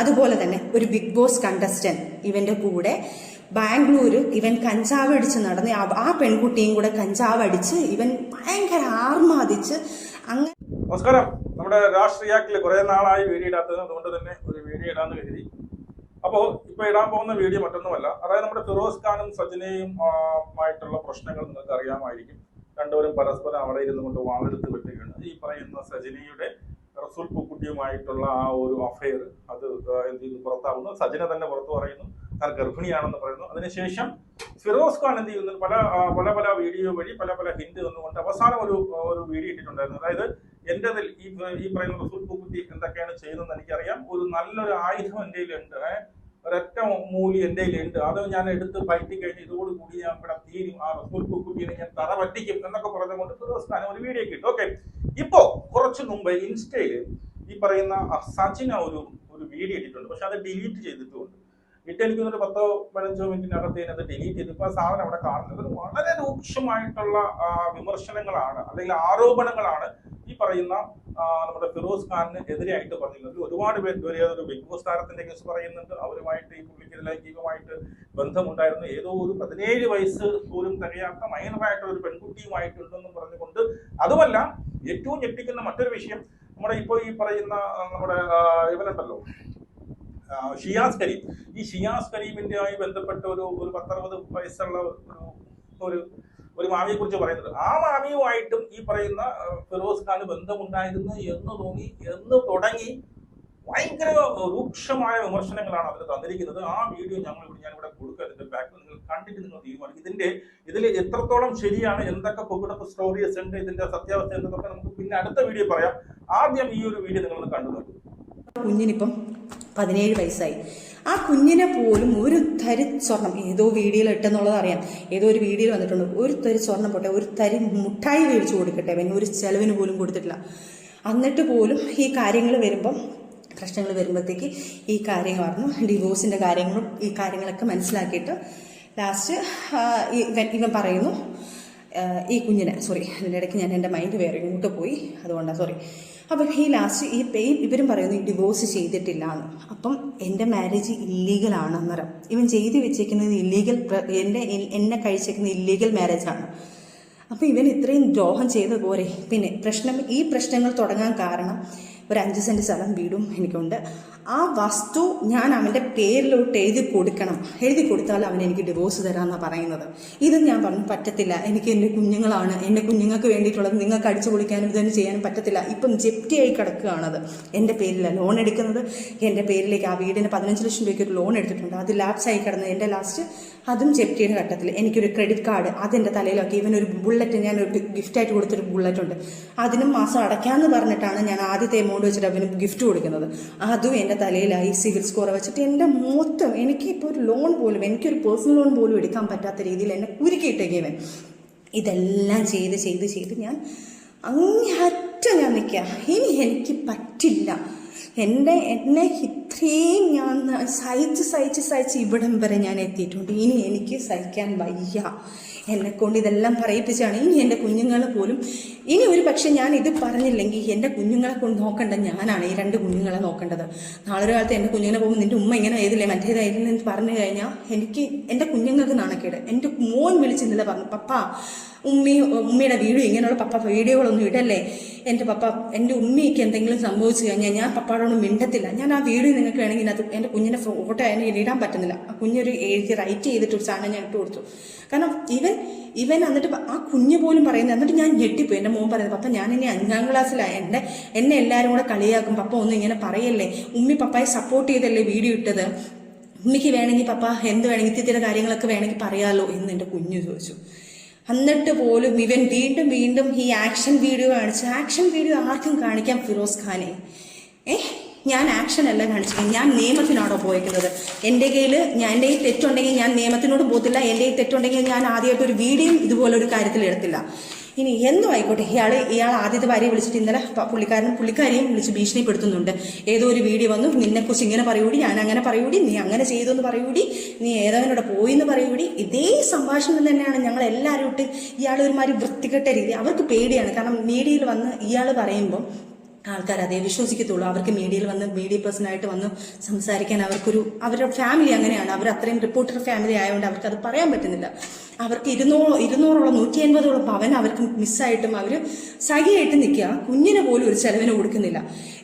അതുപോലെ തന്നെ ഒരു ബിഗ് ബോസ് കണ്ടസ്റ്റന്റ് ഇവന്റെ കൂടെ ബാംഗ്ലൂര് ഇവൻ കഞ്ചാവ് അടിച്ച് നടന്ന് ആ പെൺകുട്ടിയും കൂടെ കഞ്ചാവ് അടിച്ച് ഇവൻ ഭയങ്കര ആർമാദിച്ച് അങ്ങനെ. നമസ്കാരം. നമ്മുടെ രാഷ്ട്രീയാക്കിൽ കുറെ നാളായി വീഡിയോ ഇടാത്തത്, അതുകൊണ്ട് തന്നെ ഒരു വീഡിയോ ഇടാന്ന് കരുതി. അപ്പോൾ ഇപ്പൊ ഇടാൻ പോകുന്ന വീഡിയോ മറ്റൊന്നുമല്ല, അതായത് നമ്മുടെ ഫിറോസ് ഖാനും സജിനയും ആയിട്ടുള്ള പ്രശ്നങ്ങൾ നിങ്ങൾക്ക് അറിയാമായിരിക്കും. രണ്ടുപേരും പരസ്പരം അവിടെ ഇരുന്നു കൊണ്ട് വാളെടുത്ത് വെട്ടുകയാണ്. ഈ പറയുന്ന സജിനയുടെ റസൂൽ പൂക്കുട്ടിയുമായിട്ടുള്ള ആ ഒരു അഫെയർ അത് എന്ത് ചെയ്യുന്നു, പുറത്താവുന്നു. സജിന തന്നെ പുറത്തു പറയുന്നു താൻ ഗർഭിണിയാണെന്ന് പറയുന്നു. അതിനുശേഷം ഫിറോസ് ഖാൻ എന്ത് ചെയ്യുന്നു, പല വീഡിയോ വഴി പല ഹിന്റ് തന്നുകൊണ്ട് അവസാനം ഒരു വീഡിയോ ഇട്ടിട്ടുണ്ടായിരുന്നു. അതായത് എന്റെ ഈ പറയുന്ന റസൂൽ പൂക്കുട്ടി എന്തൊക്കെയാണ് ചെയ്യുന്നതെന്ന് എനിക്കറിയാം. ഒരു നല്ലൊരു ആയുധം എന്റെ കയ്യിലുണ്ട്, ഒരൊറ്റ മൂലി എന്റെ കയ്യിലുണ്ട്, അത് ഞാൻ എടുത്ത് പയറ്റി കഴിഞ്ഞ് ഇതോടുകൂടി ഞാൻ ഇവിടെ തീരും, ആ റസൂൽ പൂക്കുട്ടിയെ ഞാൻ തറ പറ്റിക്കും എന്നൊക്കെ പറഞ്ഞുകൊണ്ട് ഫിറോസ് ഖാൻ ഒരു വീഡിയോ കിട്ടും. ഓക്കെ, ഇപ്പോ കുറച്ചു മുമ്പ് ഇൻസ്റ്റയില് ഈ പറയുന്ന സജിന ഒരു വീഡിയോ ഇട്ടിട്ടുണ്ട്. പക്ഷെ അത് ഡിലീറ്റ് ചെയ്തിട്ടുണ്ട്. എനിക്ക് ഒരു 10-15 മിനിറ്റിനകത്ത് അത് ഡിലീറ്റ് ചെയ്തു. ഇപ്പൊ ആ സാധനം അവിടെ കാണുന്നത് വളരെ രൂക്ഷമായിട്ടുള്ള വിമർശനങ്ങളാണ്, അല്ലെങ്കിൽ ആരോപണങ്ങളാണ് ഈ പറയുന്ന നമ്മുടെ ഫിറോസ് ഖാനിന് എതിരെയായിട്ട് പറഞ്ഞിരുന്നത്. ഒരുപാട് പേര് ഒരു ബിഗ് ബോസ് താരത്തിന്റെ കേസ് പറയുന്നുണ്ട്. അവരുമായിട്ട് ഈ പുള്ളിക്ക് ലൈംഗികമായിട്ട് ബന്ധമുണ്ടായിരുന്നു, ഏതോ ഒരു 17 വയസ്സ് പോലും തികയാത്ത മൈനറായിട്ടുള്ള ഒരു പെൺകുട്ടിയുമായിട്ടുണ്ടെന്നും പറഞ്ഞുകൊണ്ട്. അതുമല്ല, ഏറ്റവും ഞെട്ടിക്കുന്ന മറ്റൊരു വിഷയം, നമ്മുടെ ഇപ്പോൾ ഈ പറയുന്ന നമ്മുടെ ഇവനുണ്ടല്ലോ ഷിയാസ് കരീം, ഈ ഷിയാസ് കരീമിന്റെയായി ബന്ധപ്പെട്ട ഒരു 10-60 വയസ്സുള്ള ഒരു മാമിയെ കുറിച്ച് പറയുന്നത്. ആ മാമിയുമായിട്ടും ഈ പറയുന്ന ഫിറോസ് ഖാന് ബന്ധമുണ്ടായിരുന്നു എന്ന് തുടങ്ങി ഭയങ്കര രൂക്ഷമായ വിമർശനങ്ങളാണ് അതിൽ തന്നിരിക്കുന്നത്. ആ വീഡിയോ ഞാനിവിടെ കൊടുക്കുക. ഇതിന്റെ ബാക്ക് നിങ്ങൾ കണ്ടിട്ട് നിങ്ങൾ തീരുമാനിക്കും ഇതിൽ എത്രത്തോളം ശരിയാണ്, എന്തൊക്കെ പൊക്കിടപ്പ് സ്റ്റോറീസ് ഉണ്ട്, ഇതിന്റെ സത്യാവസ്ഥ എന്തൊക്കെ നമുക്ക് പിന്നെ അടുത്ത വീഡിയോ പറയാം. ആദ്യം ഈ ഒരു വീഡിയോ നിങ്ങളൊന്ന് കണ്ടു നോക്കും. കുഞ്ഞിനിപ്പം 17 വയസ്സായി. ആ കുഞ്ഞിനെ പോലും ഒരു തരി സ്വർണം, ഏതോ വീഡിയോയിൽ ഇട്ടെന്നുള്ളത് അറിയാം, ഏതോ ഒരു വീഡിയോയിൽ വന്നിട്ടുണ്ട്, ഒരു തരി സ്വർണം പോട്ടെ, ഒരു തരി മുട്ടായി മേടിച്ചു കൊടുക്കട്ടെ, അവന് ഒരു ചെലവിന് പോലും കൊടുത്തിട്ടില്ല. എന്നിട്ട് പോലും ഈ കാര്യങ്ങൾ വരുമ്പം, പ്രശ്നങ്ങൾ വരുമ്പോഴത്തേക്ക് ഈ കാര്യങ്ങൾ പറഞ്ഞു, ഡിവോഴ്സിന്റെ കാര്യങ്ങളും ഈ കാര്യങ്ങളൊക്കെ മനസ്സിലാക്കിയിട്ട് ലാസ്റ്റ് ഇവൻ പറയുന്നു ഈ കുഞ്ഞിനെ, സോറി അതിൻ്റെ ഇടയ്ക്ക് ഞാൻ എൻ്റെ മൈൻഡ് വേറെ ഇങ്ങോട്ട് പോയി, അതുകൊണ്ടാണ് സോറി. അപ്പം ഈ ലാസ്റ്റ് ഇവരും പറയുന്നു ഈ ഡിവോഴ്സ് ചെയ്തിട്ടില്ല എന്ന്. അപ്പം എൻ്റെ മാരേജ് ഇല്ലീഗലാണ് അന്നേരം. ഇവൻ ചെയ്ത് വെച്ചേക്കുന്നത് ഇല്ലീഗൽ, എന്നെ കഴിച്ചേക്കുന്ന ഇല്ലീഗൽ മാരേജാണ്. അപ്പം ഇവൻ ഇത്രയും ദ്രോഹം ചെയ്ത പോരെ. പിന്നെ ഈ പ്രശ്നങ്ങൾ തുടങ്ങാൻ കാരണം ഒരു 5 സെന്റ് സ്ഥലം വീടും എനിക്കുണ്ട്. ആ വസ്തു ഞാൻ അവൻ്റെ പേരിലോട്ട് എഴുതി കൊടുത്താൽ അവൻ എനിക്ക് ഡിവോഴ്സ് തരാമെന്നാണ് പറയുന്നത്. ഇത് ഞാൻ പറഞ്ഞു പറ്റത്തില്ല, എനിക്ക് എൻ്റെ കുഞ്ഞുങ്ങളാണ്, എൻ്റെ കുഞ്ഞുങ്ങൾക്ക് വേണ്ടിയിട്ടുള്ളത് നിങ്ങൾക്ക് അടിച്ചു പൊളിക്കാനും ഇതൊന്നും ചെയ്യാനും പറ്റത്തില്ല. ഇപ്പം ജപ്തിയായി കിടക്കുകയാണത്. എൻ്റെ പേരിലാണ് ലോൺ എടുക്കുന്നത്, എൻ്റെ പേരിലേക്ക് ആ വീടിന് 15 ലക്ഷം രൂപയ്ക്ക് ഒരു ലോൺ എടുത്തിട്ടുണ്ട്, അത് ലാപ്സായി കിടന്നത്. എൻ്റെ ലാസ്റ്റ് അതും ജപ്തിയുടെ ഘട്ടത്തിൽ എനിക്കൊരു ക്രെഡിറ്റ് കാർഡ് അതെൻ്റെ തലയിലാക്കി. ഇവനൊരു ബുള്ളറ്റ്, ഞാനൊരു ഗിഫ്റ്റായിട്ട് കൊടുത്തൊരു ബുള്ളറ്റ് ഉണ്ട്, അതിനും മാസം അടയ്ക്കാമെന്ന് പറഞ്ഞിട്ടാണ് ഞാൻ ആദ്യത്തെ എമൗണ്ട് വെച്ചിട്ട് അവന് ഗിഫ്റ്റ് കൊടുക്കുന്നത്. അതും എൻ്റെ തലയിലായി സിവിൽ സ്കോർ വെച്ചിട്ട് എൻ്റെ മൊത്തം, എനിക്കിപ്പോൾ ഒരു ലോൺ പോലും, എനിക്കൊരു പേഴ്സണൽ ലോൺ പോലും എടുക്കാൻ പറ്റാത്ത രീതിയിൽ എന്നെ കുരുക്കിയിട്ടേക്കവൻ. ഇതെല്ലാം ചെയ്ത് ഞാൻ അങ്ങേയറ്റം ഞാൻ നിൽക്കുക. ഇനി എനിക്ക് പറ്റില്ല, എന്നെ ഇത്രയും ഞാൻ സഹിച്ച് ഇവിടം വരെ ഞാൻ എത്തിയിട്ടുണ്ട്. ഇനി എനിക്ക് സഹിക്കാൻ വയ്യ, എന്നെക്കൊണ്ട് ഇതെല്ലാം പറയിപ്പിച്ചാണ്. ഇനി എൻ്റെ കുഞ്ഞുങ്ങളെ പോലും, ഇനി ഒരു പക്ഷെ ഞാൻ ഇത് പറഞ്ഞില്ലെങ്കിൽ എൻ്റെ കുഞ്ഞുങ്ങളെ കൊണ്ട് നോക്കേണ്ട ഞാനാണ്, ഈ 2 കുഞ്ഞുങ്ങളെ നോക്കേണ്ടത്. നാളെ ഒരു കാലത്ത് എൻ്റെ കുഞ്ഞുങ്ങളെ പോകുമ്പോൾ നിൻ്റെ ഉമ്മ ഇങ്ങനെ ആയതില്ലേ മറ്റേതായിരുന്നു എന്ന് പറഞ്ഞു കഴിഞ്ഞാൽ എനിക്ക് എൻ്റെ കുഞ്ഞുങ്ങൾക്ക് നാണക്കേട്. എൻ്റെ മോൻ വിളിച്ചിരുന്നില്ല, പറഞ്ഞു പപ്പ ഉമ്മയുടെ വീഡിയോ, ഇങ്ങനെയുള്ള വീഡിയോകളൊന്നും ഇടല്ലേ, എൻ്റെ ഉമ്മയ്ക്ക് എന്തെങ്കിലും സംഭവിച്ചു കഴിഞ്ഞാൽ ഞാൻ പപ്പാടൊന്നും മിണ്ടത്തില്ല, ഞാൻ ആ വീഡിയോ നിങ്ങൾക്ക് വേണമെങ്കിൽ അത് എൻ്റെ കുഞ്ഞിൻ്റെ ഫോട്ടോ അതിന് ഇടാൻ പറ്റുന്നില്ല. ആ കുഞ്ഞൊരു എഴുതി റൈറ്റ് ചെയ്തിട്ടൊരു സാധനം ഞാൻ ഇട്ട് കൊടുത്തു. കാരണം ഇവൻ എന്നിട്ട് ആ കുഞ്ഞ് പോലും പറയുന്നത്, എന്നിട്ട് ഞാൻ ഞെട്ടിപ്പോയി. എൻ്റെ മോൻ പറയുന്നത് പപ്പ ഞാൻ ഇനി 5ാം ക്ലാസ്സിലായി, എന്നെ എല്ലാവരും കൂടെ കളിയാക്കും, പപ്പ ഒന്നും ഇങ്ങനെ പറയല്ലേ, ഉമ്മി പപ്പായെ സപ്പോർട്ട് ചെയ്തല്ലേ വീഡിയോ ഇട്ടത്, ഉമ്മിക്ക് വേണമെങ്കിൽ പപ്പ എന്ത് വേണമെങ്കിൽ ഇത്തിരി കാര്യങ്ങളൊക്കെ വേണമെങ്കിൽ പറയാമല്ലോ എന്ന് എൻ്റെ കുഞ്ഞ് ചോദിച്ചു. എന്നിട്ട് പോലും ഇവൻ വീണ്ടും ഈ ആക്ഷൻ വീഡിയോ കാണിച്ചു. ആക്ഷൻ വീഡിയോ ആർക്കും കാണിക്കാം ഫിറോസ് ഖാനെ? ഞാൻ ആക്ഷൻ അല്ല കാണിച്ചത്, ഞാൻ നിയമത്തിനാണോ പോയിരിക്കുന്നത്? എൻ്റെ കയ്യിൽ തെറ്റുണ്ടെങ്കിൽ ഞാൻ നിയമത്തിനോട് പോകത്തില്ല. എൻ്റെ തെറ്റുണ്ടെങ്കിൽ ഞാൻ ആദ്യമായിട്ട് ഒരു വീഡിയോ ഇതുപോലൊരു കാര്യത്തിൽ എടുത്തില്ല. ഇനി എന്തോ ആയിക്കോട്ടെ, ഇയാൾ ആദ്യത്തെ ഭാര്യയെ വിളിച്ചിട്ട് ഇന്നലെ പുള്ളിക്കാരിയും വിളിച്ച് ഭീഷണിപ്പെടുത്തുന്നുണ്ട്. ഏതോ ഒരു വീഡിയോ വന്നു, നിന്നെക്കുറിച്ച് ഇങ്ങനെ പറയൂടി, ഞാൻ അങ്ങനെ പറയൂടി, നീ അങ്ങനെ ചെയ്തു എന്ന് പറയൂടി, നീ ഏതവനോട് പോയി എന്ന് പറയൂടി. ഇതേ സംഭാഷണം തന്നെയാണ് ഞങ്ങൾ എല്ലാവരും ഇട്ട് ഇയാൾ ഒരുമാതിരി വൃത്തികെട്ട രീതി. അവർക്ക് പേടിയാണ്, കാരണം മീഡിയയിൽ വന്ന് ഇയാൾ പറയുമ്പം ആൾക്കാർ അതേ വിശ്വസിക്കത്തുള്ളൂ. അവർക്ക് മീഡിയയിൽ വന്ന് മീഡിയ പേഴ്സണായിട്ട് വന്ന് സംസാരിക്കാൻ അവരുടെ ഫാമിലി അങ്ങനെയാണ്. അവർ അത്രയും റിപ്പോർട്ടർ ഫാമിലി ആയതുകൊണ്ട് അവർക്ക് അത് പറയാൻ പറ്റുന്നില്ല. അവർക്ക് 200 150 പവൻ അവർക്ക് മിസ്സായിട്ടും അവർ സഹിയായിട്ട് നിൽക്കുക. കുഞ്ഞിന് പോലും ഒരു ചെലവിന് കൊടുക്കുന്നില്ല.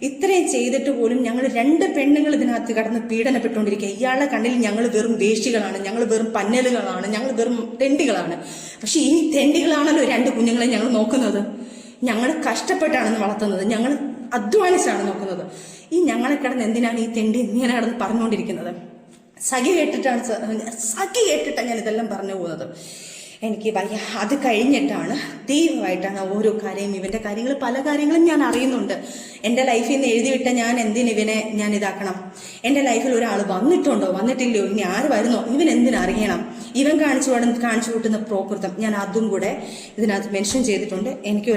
ഇത്രയും ചെയ്തിട്ട് പോലും ഞങ്ങൾ 2 പെണ്ണുങ്ങൾ ഇതിനകത്ത് കടന്ന് പീഡനപ്പെട്ടുകൊണ്ടിരിക്കുക. ഇയാളുടെ കണ്ണിൽ ഞങ്ങൾ വെറും വേഷ്ടികളാണ്, ഞങ്ങൾ വെറും പന്നലുകളാണ്, ഞങ്ങൾ വെറും തെണ്ടികളാണ്. പക്ഷെ ഈ തെണ്ടികളാണല്ലോ 2 കുഞ്ഞുങ്ങളെ ഞങ്ങൾ നോക്കുന്നത്. ഞങ്ങൾ കഷ്ടപ്പെട്ടാണെന്ന് വളർത്തുന്നത്, ഞങ്ങൾ അധ്വാനിച്ചാണ് നോക്കുന്നത്. ഈ ഞങ്ങളെ കിടന്ന് എന്തിനാണ് ഈ തെണ്ടി ഇങ്ങനെ കിടന്ന് പറഞ്ഞുകൊണ്ടിരിക്കുന്നത്? സഖി കേട്ടിട്ടാണ് ഞാൻ ഇതെല്ലാം പറഞ്ഞു പോകുന്നത്. എനിക്ക് വയ്യ. അത് കഴിഞ്ഞിട്ടാണ് ദൈവമായിട്ടാണ് ഓരോ കാര്യം, ഇവന്റെ കാര്യങ്ങൾ പല കാര്യങ്ങളും ഞാൻ അറിയുന്നുണ്ട്. എൻ്റെ ലൈഫിൽ നിന്ന് എഴുതിവിട്ട ഞാൻ എന്തിനിവനെ ഞാൻ ഇതാക്കണം? എൻ്റെ ലൈഫിൽ ഒരാൾ വന്നിട്ടുണ്ടോ വന്നിട്ടില്ലയോ, ഇനി ആര് വരുന്നോ, ഇവൻ എന്തിനറിയണം? ഇവൻ കാണിച്ചു കൂട്ടുന്ന പ്രോകൃതം ഞാൻ അതും കൂടെ ഇതിനകത്ത് മെൻഷൻ ചെയ്തിട്ടുണ്ട്. എനിക്ക്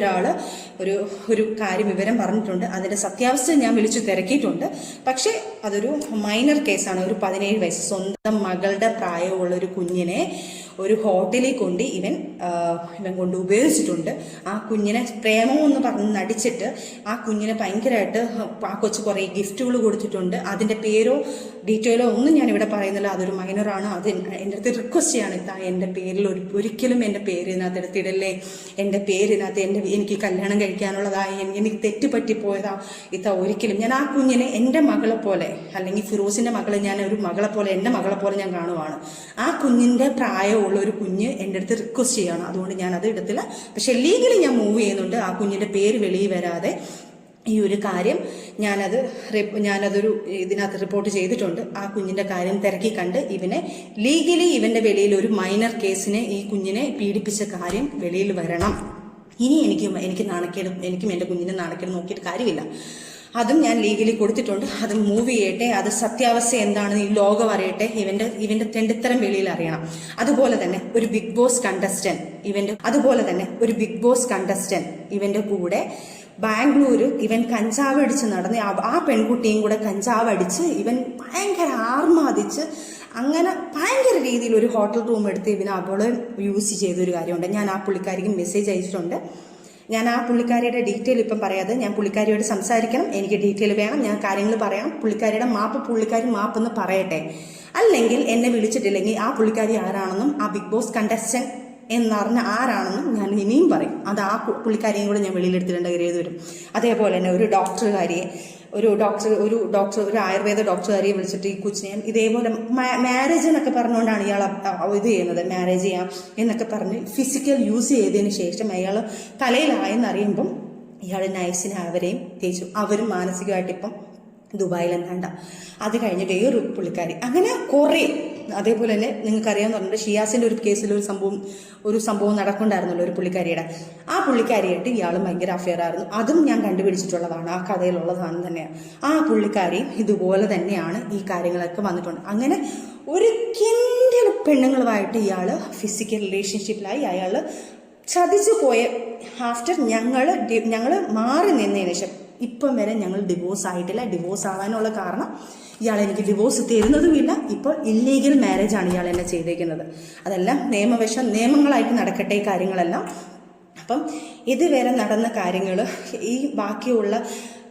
ഒരു കാര്യം വിവരം പറഞ്ഞിട്ടുണ്ട്. അതിന്റെ സത്യാവസ്ഥ ഞാൻ വിളിച്ചു തിരക്കിയിട്ടുണ്ട്. പക്ഷെ അതൊരു മൈനർ കേസാണ്. ഒരു 17 വയസ്സ് സ്വന്തം മകളുടെ പ്രായമുള്ള ഒരു കുഞ്ഞിനെ ഒരു ഹോട്ടലിൽ കൊണ്ട് ഇവൻ കൊണ്ട് ഉപയോഗിച്ചിട്ടുണ്ട്. ആ കുഞ്ഞിനെ പ്രേമമെന്ന് പറഞ്ഞ് നടിച്ചിട്ട് ആ കുഞ്ഞിനെ ഭയങ്കരമായിട്ട് ആ കൊച്ചു കുറേ ഗിഫ്റ്റുകൾ കൊടുത്തിട്ടുണ്ട്. അതിൻ്റെ പേരോ ഡീറ്റെയിലോ ഒന്നും ഞാനിവിടെ പറയുന്നില്ല. അതൊരു മൈനറാണ്. അത് എൻ്റെ അടുത്ത് റിക്വസ്റ്റ് ചെയ്യാണ്, എൻ്റെ പേരിൽ ഒരിക്കലും എൻ്റെ പേര് ഇതിനകത്ത് എടുത്തിടല്ലേ. എൻ്റെ പേരിനകത്ത് എനിക്ക് കല്യാണം കഴിക്കാനുള്ളതായി എനിക്ക് തെറ്റുപറ്റിപ്പോയതാ ഒരിക്കലും. ഞാൻ ആ കുഞ്ഞിനെ എൻ്റെ മകളെ പോലെ, അല്ലെങ്കിൽ ഫിറോസിൻ്റെ മകളെ ഞാൻ ഒരു മകളെ പോലെ, എൻ്റെ മകളെ പോലെ ഞാൻ കാണുവാണ്. ആ കുഞ്ഞിൻ്റെ പ്രായമുള്ള ഒരു കുഞ്ഞ് എൻ്റെ അടുത്ത് റിക്വസ്റ്റ് ചെയ്യാണ്. അതുകൊണ്ട് ഞാൻ അത് എടുത്തില്ല. പക്ഷെ ലീഗലി ഞാൻ മൂവ് ചെയ്യുന്നുണ്ട്. ആ കുഞ്ഞിൻ്റെ പേര് വെളിയിൽ വരാതെ ഈ ഒരു കാര്യം ഞാനതൊരു ഇതിനകത്ത് റിപ്പോർട്ട് ചെയ്തിട്ടുണ്ട്. ആ കുഞ്ഞിൻ്റെ കാര്യം തിരക്കി കണ്ട് ലീഗലി ഇവൻ്റെ വെളിയിൽ ഒരു മൈനർ കേസിനെ ഈ കുഞ്ഞിനെ പീഡിപ്പിച്ച കാര്യം വെളിയിൽ വരണം. ഇനി എനിക്ക് നാണക്കേട്, എനിക്കും എൻ്റെ കുഞ്ഞിനെ നാണക്കേട് നോക്കിയിട്ട് കാര്യമില്ല. അതും ഞാൻ ലീഗലി കൊടുത്തിട്ടുണ്ട്. അത് മൂവ് ചെയ്യട്ടെ. അത് സത്യാവസ്ഥ എന്താണെന്ന് ഈ ലോകം അറിയട്ടെ. ഇവന്റെ തെണ്ടിത്തരം വെളിയിൽ അറിയണം. അതുപോലെ തന്നെ ഒരു ബിഗ് ബോസ് കണ്ടസ്റ്റന്റ് ഇവന്റെ കൂടെ ബാംഗ്ലൂര് ഇവൻ കഞ്ചാവ് അടിച്ച് നടന്ന് ആ പെൺകുട്ടിയും കൂടെ കഞ്ചാവ് അടിച്ച് ഇവൻ ഭയങ്കര ആർമാദിച്ച് അങ്ങനെ ഭയങ്കര രീതിയിൽ ഒരു ഹോട്ടൽ റൂം എടുത്ത് അവളെ യൂസ് ചെയ്തൊരു കാര്യമുണ്ട്. ഞാൻ ആ പുള്ളിക്കാരിക്ക് മെസ്സേജ് അയച്ചിട്ടുണ്ട്. ഞാൻ ആ പുള്ളിക്കാരിയുടെ ഡീറ്റെയിൽ ഇപ്പം പറയാതെ, ഞാൻ പുള്ളിക്കാരിയോട് സംസാരിക്കണം. എനിക്ക് ഡീറ്റെയിൽ വേണം. ഞാൻ കാര്യങ്ങൾ പറയാം. പുള്ളിക്കാരിയുടെ പുള്ളിക്കാരി മാപ്പെന്ന് പറയട്ടെ. അല്ലെങ്കിൽ എന്നെ വിളിച്ചിട്ടില്ലെങ്കിൽ ആ പുള്ളിക്കാരി ആരാണെന്നും ആ ബിഗ് ബോസ് കണ്ടസ്റ്റന്റ് എന്നറിഞ്ഞ ആരാണെന്നും ഞാൻ ഇനിയും പറയും. അത് ആ പുള്ളിക്കാരിയും കൂടെ ഞാൻ വെളിയിലെടുത്തിട്ടുണ്ട് വരും. അതേപോലെ തന്നെ ഒരു ആയുർവേദ ഡോക്ടറുകാരിയെ വിളിച്ചിട്ട് ഈ കൊച്ചിനെ ഇതേപോലെ മാരേജ് എന്നൊക്കെ പറഞ്ഞുകൊണ്ടാണ് ഇയാൾ ഇത് ചെയ്യുന്നത്. മാരേജ് ചെയ്യാം എന്നൊക്കെ പറഞ്ഞ് ഫിസിക്കൽ യൂസ് ചെയ്തതിന് ശേഷം അയാൾ തലയിലായെന്നറിയുമ്പം ഇയാൾ നൈസിനെ അവരെയും തേച്ചു. അവരും മാനസികമായിട്ട് ഇപ്പം ദുബായിലെന്താണ്ട. അത് കഴിഞ്ഞ് വേറൊരു പുള്ളിക്കാരി, അങ്ങനെ കുറേ. അതേപോലെ തന്നെ നിങ്ങൾക്കറിയാമെന്ന് പറഞ്ഞിട്ട് ഷിയാസിന്റെ ഒരു കേസിൽ ഒരു സംഭവം നടക്കുന്നുണ്ടായിരുന്നല്ലോ ഒരു പുള്ളിക്കാരിയുടെ. ആ പുള്ളിക്കാരിയായിട്ട് ഇയാളും ഭയങ്കര അഫെയർ ആയിരുന്നു. അതും ഞാൻ കണ്ടുപിടിച്ചിട്ടുള്ളതാണ്. ആ കഥയിലുള്ള സാധനം തന്നെയാണ്. ആ പുള്ളിക്കാരിയും ഇതുപോലെ തന്നെയാണ് ഈ കാര്യങ്ങളൊക്കെ വന്നിട്ടുണ്ട്. അങ്ങനെ ഒരു കിൻഡൽ പെണ്ണുങ്ങളുമായിട്ട് ഇയാള് ഫിസിക്കൽ റിലേഷൻഷിപ്പിലായി. അയാള് ചതിച്ചു പോയ ആഫ്റ്റർ ഞങ്ങള് മാറി നിന്നതിന് ശേഷം ഇപ്പം വരെ ഞങ്ങൾ ഡിവോഴ്സ് ആയിട്ടില്ല. ഡിവോഴ്സ് ആവാനുള്ള കാരണം ഇയാൾ എനിക്ക് ഡിവോഴ്സ് തരുന്നതുമില്ല. ഇപ്പോൾ ഇല്ലീഗൽ മാരേജ് ആണ് ഇയാൾ എന്നെ ചെയ്തേക്കുന്നത്. അതെല്ലാം നിയമങ്ങളായിട്ട് നടക്കട്ടെ ഈ കാര്യങ്ങളെല്ലാം. അപ്പം ഇതുവരെ നടന്ന കാര്യങ്ങൾ, ഈ ബാക്കിയുള്ള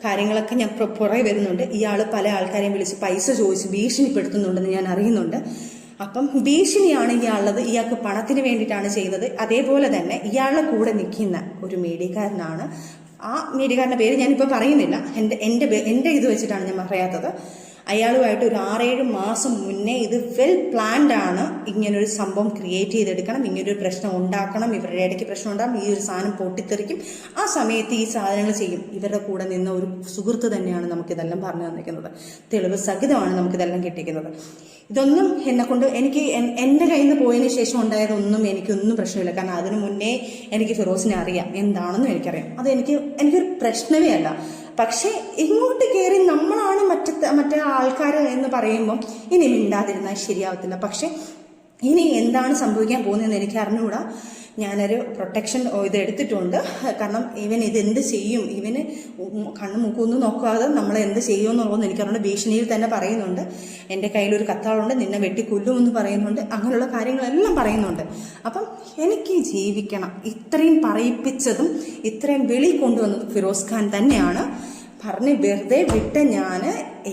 കാര്യങ്ങളൊക്കെ ഞാൻ പുറകെ വരുന്നുണ്ട്. ഇയാൾ പല ആൾക്കാരെയും വിളിച്ച് പൈസ ചോദിച്ച് ഭീഷണിപ്പെടുത്തുന്നുണ്ടെന്ന് ഞാൻ അറിയുന്നുണ്ട്. അപ്പം ഭീഷണിയാണ് ഇയാളുള്ളത്. ഇയാൾക്ക് പണത്തിന് വേണ്ടിയിട്ടാണ് ചെയ്തത്. അതേപോലെ തന്നെ ഇയാളുടെ കൂടെ നിൽക്കുന്ന ഒരു മീഡിയക്കാരനാണ്. ആ മീഡിയക്കാരൻ്റെ പേര് ഞാനിപ്പോൾ പറയുന്നില്ല. എൻ്റെ ഇത് വെച്ചിട്ടാണ് ഞാൻ പറയാത്തത്. അയാളുമായിട്ട് ഒരു 6-7 മാസം മുന്നേ ഇത് വെൽ പ്ലാൻഡ് ആണ്. ഇങ്ങനൊരു സംഭവം ക്രിയേറ്റ് ചെയ്തെടുക്കണം, ഇങ്ങനൊരു പ്രശ്നം ഉണ്ടാക്കണം, ഇവരുടെ ഇടയ്ക്ക് പ്രശ്നം ഉണ്ടാകും, ഈ ഒരു സാധനം പൊട്ടിത്തെറിക്കും, ആ സമയത്ത് ഈ സാധനങ്ങൾ ചെയ്യും. ഇവരുടെ കൂടെ നിന്ന ഒരു സുഹൃത്ത് തന്നെയാണ് നമുക്കിതെല്ലാം പറഞ്ഞു തന്നിരിക്കുന്നത്. തെളിവ് സഹിതമാണ് നമുക്കിതെല്ലാം കിട്ടിക്കുന്നത്. ഇതൊന്നും എന്നെക്കൊണ്ട് എൻ്റെ കയ്യിൽ നിന്ന് പോയതിന് ശേഷം ഉണ്ടായതൊന്നും എനിക്കൊന്നും പ്രശ്നമില്ല. കാരണം അതിനു മുന്നേ എനിക്ക് ഫിറോസിനെ അറിയാം, എന്താണെന്നും എനിക്കറിയാം. അത് എനിക്കൊരു പ്രശ്നമേ അല്ല. പക്ഷെ ഇങ്ങോട്ട് കയറി നമ്മളാണ് മറ്റേ ആൾക്കാർ എന്ന് പറയുമ്പം ഇനി മിണ്ടാതിരുന്നാൽ ശരിയാവത്തില്ല. പക്ഷെ ഇനി എന്താണ് സംഭവിക്കാൻ പോകുന്നതെന്ന് എനിക്ക് അറിഞ്ഞുകൂടാ. ഞാനൊരു പ്രൊട്ടക്ഷൻ ഇത് എടുത്തിട്ടുണ്ട്. കാരണം ഇതെന്ത് ചെയ്യും, ഇവന് കണ്ണു മൂക്കൊന്നും നോക്കാതെ നമ്മളെ എന്ത് ചെയ്യുമെന്നുള്ളതെന്ന് എനിക്കറിഞ്ഞ ഭീഷണിയിൽ തന്നെ പറയുന്നുണ്ട്. എൻ്റെ കയ്യിലൊരു കത്താളുണ്ട്, നിന്നെ വെട്ടിക്കൊല്ലുമെന്ന് പറയുന്നുണ്ട്. അങ്ങനെയുള്ള കാര്യങ്ങളെല്ലാം പറയുന്നുണ്ട്. അപ്പം എനിക്ക് ജീവിക്കണം. ഇത്രയും പറയിപ്പിച്ചതും ഇത്രയും വെളി കൊണ്ടുവന്നതും ഫിറോസ് ഖാൻ തന്നെയാണ്. പറഞ്ഞ് വെറുതെ വിട്ട് ഞാൻ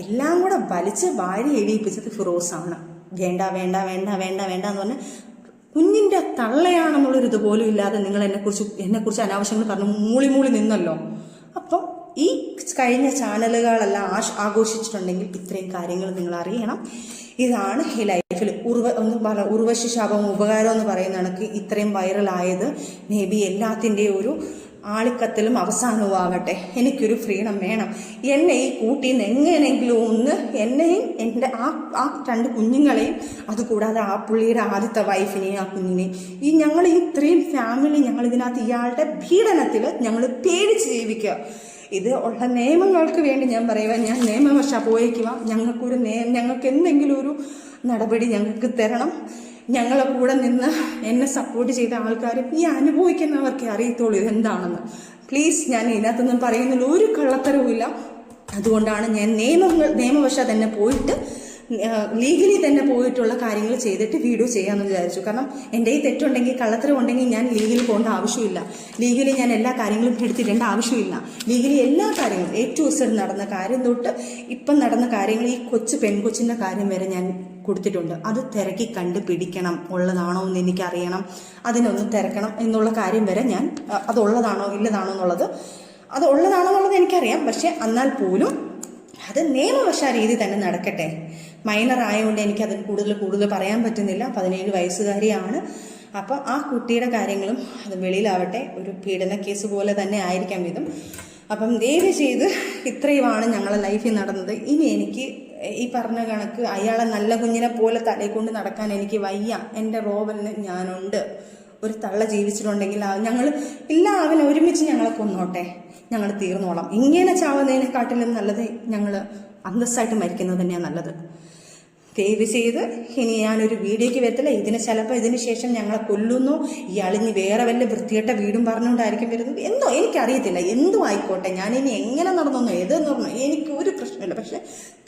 എല്ലാം കൂടെ വലിച്ച് വാരി എഴുതിപ്പിച്ചത് ഫിറോസാണ്. വേണ്ട വേണ്ട വേണ്ട വേണ്ട വേണ്ട എന്ന് പറഞ്ഞ് കുഞ്ഞിൻ്റെ തള്ളയാണെന്നുള്ളൊരു ഇതുപോലും ഇല്ലാതെ നിങ്ങൾ എന്നെക്കുറിച്ച് അനാവശ്യങ്ങൾ പറഞ്ഞ് മൂളി നിന്നല്ലോ. അപ്പം ഈ കഴിഞ്ഞ ചാനലുകളെല്ലാം ആഘോഷിച്ചിട്ടുണ്ടെങ്കിൽ ഇത്രയും കാര്യങ്ങൾ നിങ്ങൾ അറിയണം. ഇതാണ് ഈ ലൈഫിൽ ഉർവശി ശാപം ഉപകാരം എന്ന് പറയുന്ന കണക്ക് ഇത്രയും വൈറലായത്. മേ ബി എല്ലാത്തിൻ്റെയും ഒരു ആളിക്കത്തിലും അവസാനവും ആകട്ടെ. എനിക്കൊരു ഫ്രീഡം വേണം. എന്നെ ഈ കൂട്ടിന്ന് എങ്ങനെയെങ്കിലും ഒന്ന് എന്നെയും എൻ്റെ ആ 2 കുഞ്ഞുങ്ങളെയും, അതുകൂടാതെ ആ പുള്ളിയുടെ ആദ്യത്തെ വൈഫിനെയും ആ കുഞ്ഞിനെയും, ഞങ്ങൾ ഇത്രയും ഫാമിലി ഞങ്ങൾ ഇതിനകത്ത് ഇയാളുടെ പീഡനത്തിൽ ഞങ്ങൾ പേടിച്ച് ജീവിക്കുക. ഇത് ഉള്ള നിയമങ്ങൾക്ക് വേണ്ടി ഞാൻ പറയുക, ഞാൻ നിയമവശ പോയേക്കുക. ഞങ്ങൾക്ക് എന്തെങ്കിലും ഒരു നടപടി ഞങ്ങൾക്ക് തരണം. ഞങ്ങളെ കൂടെ നിന്ന് എന്നെ സപ്പോർട്ട് ചെയ്ത ആൾക്കാർ ഈ അനുഭവിക്കുന്നവർക്കേ അറിയത്തുള്ളൂ ഇതെന്താണെന്ന്. പ്ലീസ്, ഞാൻ ഇതിനകത്തൊന്നും പറയുന്നില്ല, ഒരു കള്ളത്തരവുമില്ല. അതുകൊണ്ടാണ് ഞാൻ നിയമവശ തന്നെ പോയിട്ട് ലീഗലി തന്നെ പോയിട്ടുള്ള കാര്യങ്ങൾ ചെയ്തിട്ട് വീഡിയോ ചെയ്യാമെന്ന് വിചാരിച്ചു. കാരണം എൻ്റെ ഈ തെറ്റുണ്ടെങ്കിൽ കള്ളത്തരം ഉണ്ടെങ്കിൽ ഞാൻ ലീഗലി പോകേണ്ട ആവശ്യമില്ല. ലീഗലി ഞാൻ എല്ലാ കാര്യങ്ങളും എടുത്തിടേണ്ട ആവശ്യമില്ല. ലീഗലി എല്ലാ കാര്യങ്ങളും A to Z നടന്ന കാര്യം തൊട്ട് ഇപ്പം നടന്ന കാര്യങ്ങൾ, ഈ പെൺകൊച്ചിൻ്റെ കാര്യം വരെ ഞാൻ കൊടുത്തിട്ടുണ്ട്. അത് തിരക്കി കണ്ടുപിടിക്കണം, ഉള്ളതാണോ എന്ന് എനിക്കറിയണം, അതിനൊന്ന് തിരക്കണം എന്നുള്ള കാര്യം വരെ ഞാൻ, അതുള്ളതാണോ ഇല്ലതാണോ എന്നുള്ളത്, അത് ഉള്ളതാണോ എന്നുള്ളത് എനിക്കറിയാം. പക്ഷെ എന്നാൽ പോലും അത് നിയമവശ രീതി തന്നെ നടക്കട്ടെ. മൈനർ ആയതുകൊണ്ട് എനിക്കത് കൂടുതൽ പറയാൻ പറ്റുന്നില്ല. 17 വയസ്സുകാരിയാണ്. അപ്പം ആ കുട്ടിയുടെ കാര്യങ്ങളും അത് വെളിയിലാവട്ടെ. ഒരു പീഡന കേസ് പോലെ തന്നെ ആയിരിക്കാം ഇതും. അപ്പം ദയവ് ചെയ്ത് ഇത്രയുമാണ് ഞങ്ങളുടെ ലൈഫിൽ നടന്നത്. ഇനി എനിക്ക് ഈ പറഞ്ഞ കണക്ക് അയാളെ നല്ല കുഞ്ഞിനെ പോലെ തലയിൽ കൊണ്ട് നടക്കാൻ എനിക്ക് വയ്യ. എൻ്റെ റോബലിന് ഞാനുണ്ട്. ഒരു തള്ള ജീവിച്ചിട്ടുണ്ടെങ്കിൽ ഞങ്ങൾ അവൻ ഒരുമിച്ച് ഞങ്ങളെ കൊന്നോട്ടെ, ഞങ്ങൾ തീർന്നോളാം. ഇങ്ങനെ ചാവുന്നതിനെക്കാട്ടിലും നല്ലത് ഞങ്ങൾ അന്തസ്സായിട്ട് മരിക്കുന്നത് തന്നെയാണ് നല്ലത്. ദയവ് ചെയ്ത് ഇനി ഞാനൊരു വീഡിയോയ്ക്ക് വരത്തില്ല. ചിലപ്പോൾ ഇതിന് ശേഷം ഞങ്ങളെ കൊല്ലുന്നു, ഇയാളിനി വേറെ വല്ല വൃത്തികെട്ട വീടും പറഞ്ഞുകൊണ്ടായിരിക്കും വരുന്നത്. എന്തോ എനിക്കറിയത്തില്ല, എന്തോ ആയിക്കോട്ടെ. ഞാനിനി എങ്ങനെ നടന്നോ ഏതെന്ന് പറഞ്ഞോ എനിക്ക് ഒരു പ്രശ്നമില്ല. പക്ഷെ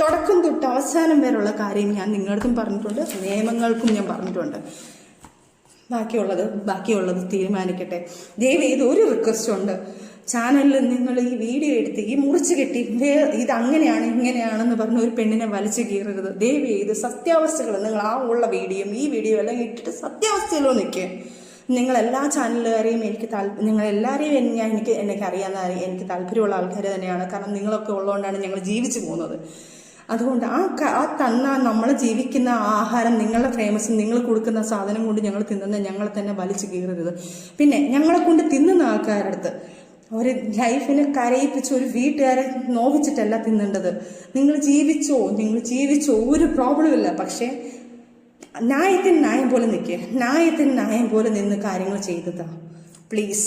തുടക്കം തൊട്ട് അവസാനം വരെയുള്ള കാര്യം ഞാൻ നിങ്ങളടുത്തും പറഞ്ഞിട്ടുണ്ട്, നിയമങ്ങൾക്കും ഞാൻ പറഞ്ഞിട്ടുണ്ട്. ബാക്കിയുള്ളത് തീരുമാനിക്കട്ടെ. ദയവ് ചെയ്ത് ഒരു റിക്വസ്റ്റ് ഉണ്ട്, ചാനലിൽ നിങ്ങൾ ഈ വീഡിയോ എടുത്ത് ഈ മുറിച്ച് കെട്ടി ഇത് അങ്ങനെയാണ് ഇങ്ങനെയാണെന്ന് പറഞ്ഞ് ഒരു പെണ്ണിനെ വലിച്ചു കീറരുത്. ദയവ് ചെയ്ത് സത്യാവസ്ഥകൾ നിങ്ങൾ ഉള്ള വീഡിയോയും ഈ വീഡിയോ എല്ലാം ഇട്ടിട്ട് സത്യാവസ്ഥയിലോ നിൽക്കുക. നിങ്ങളെല്ലാ ചാനലുകാരെയും നിങ്ങളെല്ലാവരെയും എനിക്ക് അറിയാവുന്ന എനിക്ക് താല്പര്യമുള്ള ആൾക്കാർ തന്നെയാണ്. കാരണം നിങ്ങളൊക്കെ ഉള്ളതുകൊണ്ടാണ് ഞങ്ങൾ ജീവിച്ചു പോകുന്നത്. അതുകൊണ്ട് നമ്മൾ ജീവിക്കുന്ന ആഹാരം, നിങ്ങളുടെ ഫേമസും നിങ്ങൾ കൊടുക്കുന്ന സാധനം കൊണ്ട് ഞങ്ങൾ തിന്നുന്ന ഞങ്ങളെ തന്നെ വലിച്ചു കീറരുത്. പിന്നെ ഞങ്ങളെ കൊണ്ട് തിന്നുന്ന ആൾക്കാരുടെ അടുത്ത് ഒരു ലൈഫിനെ കരയിപ്പിച്ച് ഒരു വീട്ടുകാരെ നോവിച്ചിട്ടല്ല തിന്നേണ്ടത്. നിങ്ങൾ ജീവിച്ചോ ഒരു പ്രോബ്ലം ഇല്ല. പക്ഷേ ന്യായത്തിന് ന്യായം പോലെ നിൽക്കുക, ന്യായത്തിന് ന്യായം പോലെ നിന്ന് കാര്യങ്ങൾ ചെയ്തതാ. പ്ലീസ്.